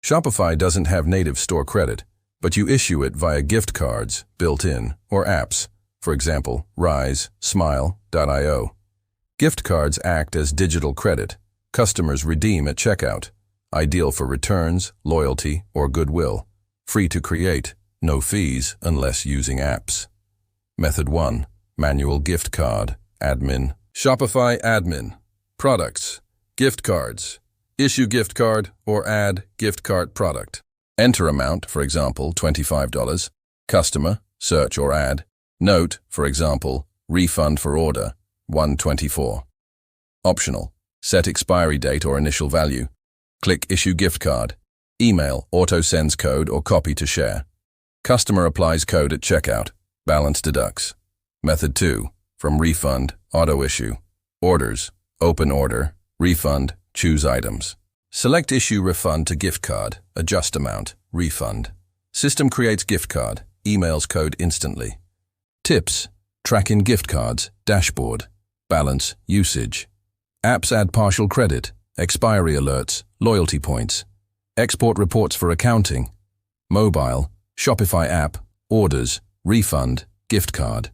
Shopify doesn't have native store credit, but you issue it via gift cards, built-in, or apps, for example, Rise, Smile.io. Gift cards act as digital credit. Customers redeem at checkout. Ideal for returns, loyalty, or goodwill. Free to create, no fees unless using apps. Method 1. Manual gift card. Admin. Shopify Admin. Products. Gift cards. Issue gift card or add gift card product. Enter amount, for example, $25. Customer, search or add. Note, for example, refund for order, $124. Optional. Set expiry date or initial value. Click Issue gift card. Email, auto sends code or copy to share. Customer applies code at checkout. Balance deducts. Method 2. From refund, auto issue. Orders, open order, refund, choose items. Select issue refund to gift card, adjust amount, refund. System creates gift card, emails code instantly. Tips. Track in gift cards, dashboard. Balance, usage. Apps add partial credit, expiry alerts, loyalty points. Export reports for accounting. Mobile, Shopify app, orders, refund, gift card.